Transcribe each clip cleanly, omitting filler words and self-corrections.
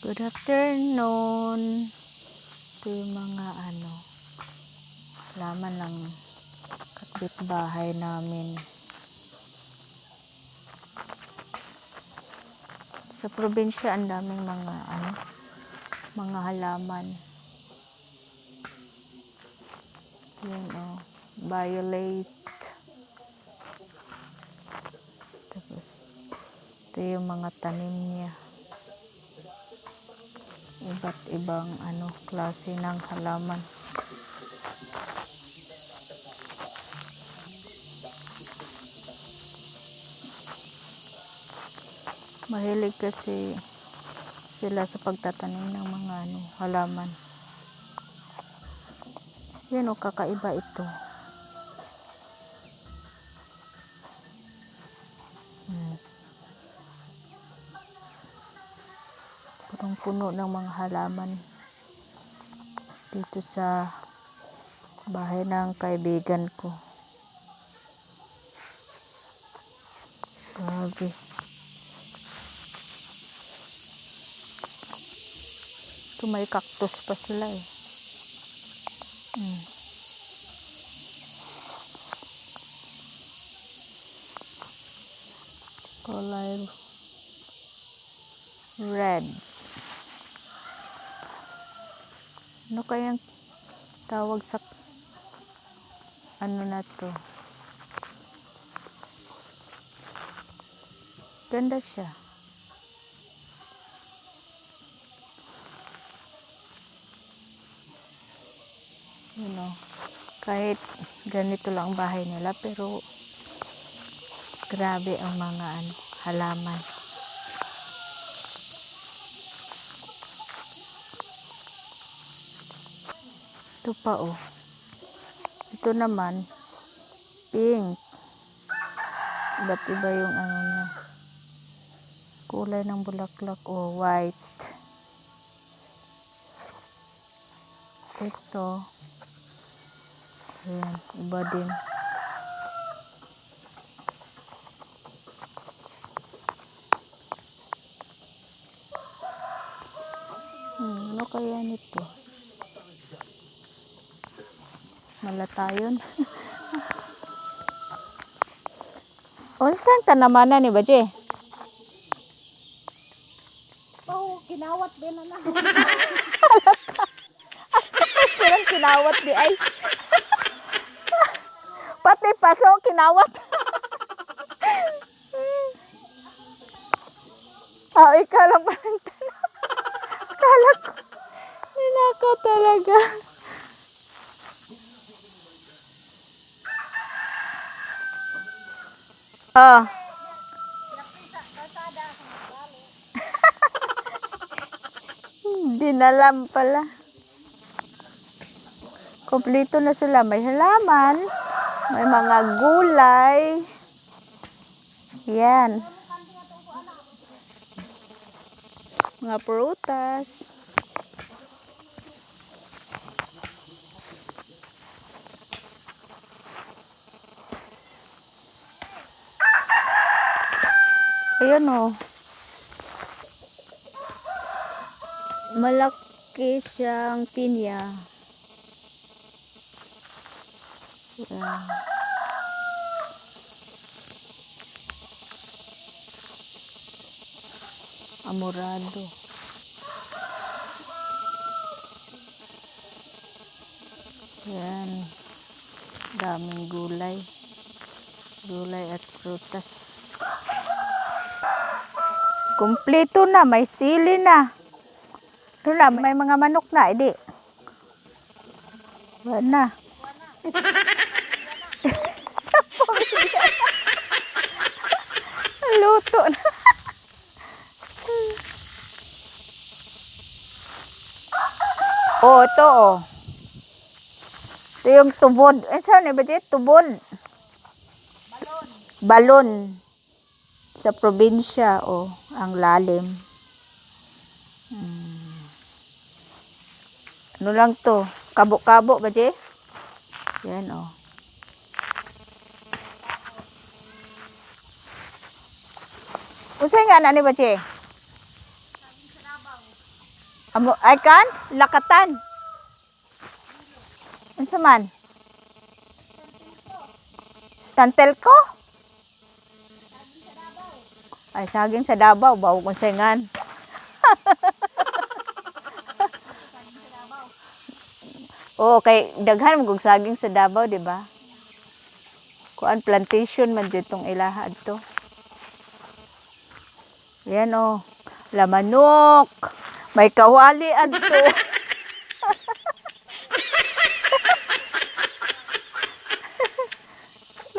Good afternoon. Ito yung mga halaman ng kapitbahay namin. Sa probinsya ang daming mga halaman. Yan violet. Tapos ito yung mga tanim niya. Iba't ibang klase ng halaman. Mahilig kasi sila sa pagtatanim ng mga halaman. Yan kakaiba ito. Punong-puno ng mga halaman dito sa bahay ng kaibigan ko. Grabe. Ito may cactus pa sila eh. Color red. Ano kayang tawag sa na to? Ganda siya. Kahit ganito lang ang bahay nila, pero grabe ang mga halaman. Ito pa ito naman pink. Iba't iba yung niya. Kulay ng bulaklak white. Ito ayan, iba din. Ano kaya nito? Malatayon. Saan tanamanan ni Baje? Kinawat din na. Parang kinawat di ay. Pati paso kinawat. Ikaw lang parang kala ko. Ninakaw talaga. Dinalam pala. Kompleto na sila. May halaman. May mga gulay. Yan. Mga prutas. Ayan malaki siyang pinya. Ayan. Amorado. Ayan. Daming gulay. Gulay at prutas. Kompleto na, may sili na. Ito na, may mga manok na, edi. Wala na. Luto na. Ito Ito yung tubod. Saan ba dito? Tubod. Balon. Sa probinsya, ang lalim. Ano lang to? Kabo-kabo ba, Je? Yan, Usay nga na ni ba, Je? Amo, ay kan? Lakatan. Unsa man? Tantel ko? Ay, saging sa Davao. Bawo kong sengan. Oo, kay daghan mo kog saging sa Davao, di ba? Kuan plantation man ditong ilaha adto. Yan oh. Lamanok. May kawali adto.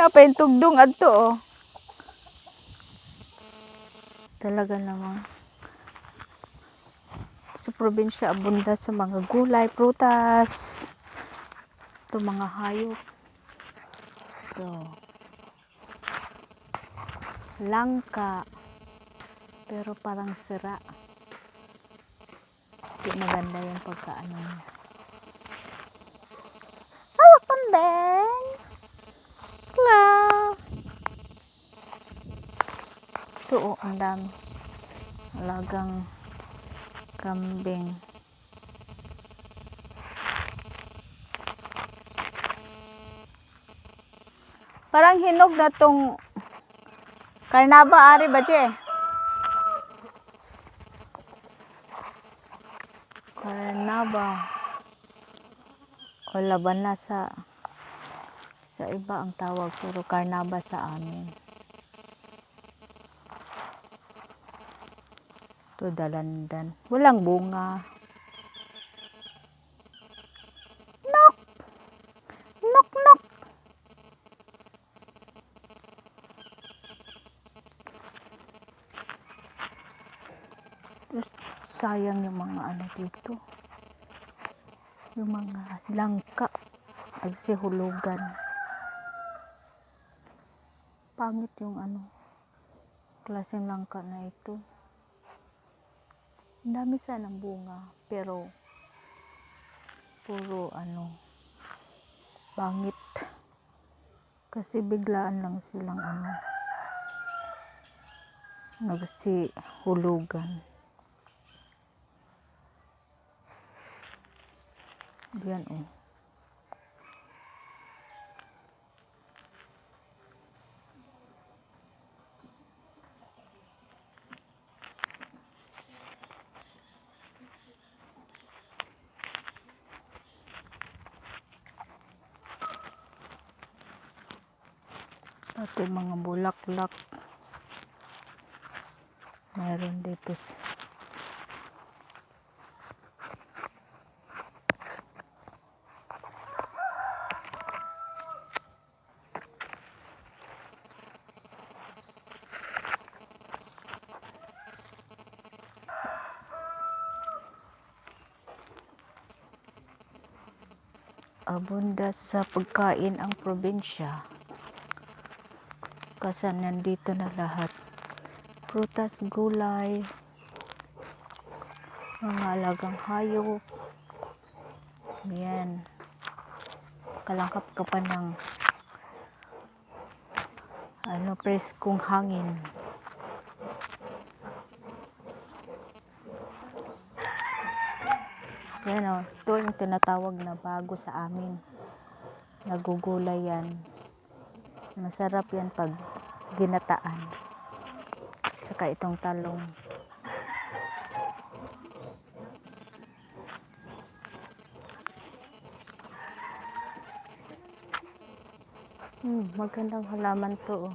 Napahintugdong adto oh. Talaga naman. Sa probinsya abunda sa mga gulay, prutas. Ito mga hayop. Ito. Langka. Pero parang sira. Hindi maganda yung pagkaano niya. Hawak kambing! Hello! Ito oh, ang dami. Alagang kambing. Parang hinog na tong karnaba ari ba je? Karnaba. O laban na sa iba ang tawag pero karnaba sa amin. Ito dalandan. Walang bunga. Nok! Nok nok! Sayang yung mga ano dito. Yung mga langka. Nagsihulugan. Pangit yung ano. Klaseng langka na ito. Ang dami sanang bunga. Pero puro ano. Pangit. Kasi biglaan lang silang ano. Nagsihulugan. Yan oh. Pati mga bulaklak. Meron dito. Abunda sa pagkain ang probinsya. Kasi nandito na lahat. Prutas, gulay, mga alagang hayop. Yan. Kalangkap ka pa ng ano, preskong hangin. Yan o, ito yung tinatawag na bago sa amin. Nagugulay yan. Masarap yan pag ginataan. Saka itong talong. Magandang halaman to oh.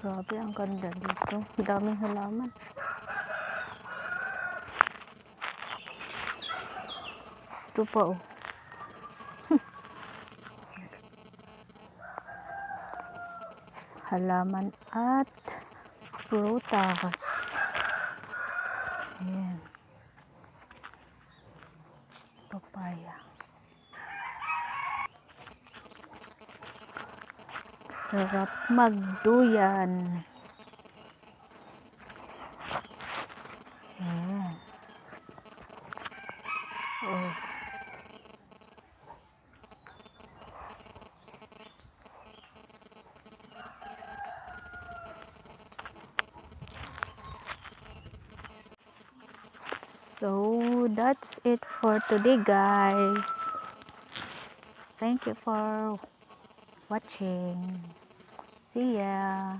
Grabe, ang ganda dito. Daming halaman. Ito pa oh. Halaman at prutas. Ayan. Sarap magduyan. Ayan. Oh. So that's it for today, guys. Thank you for watching. See ya.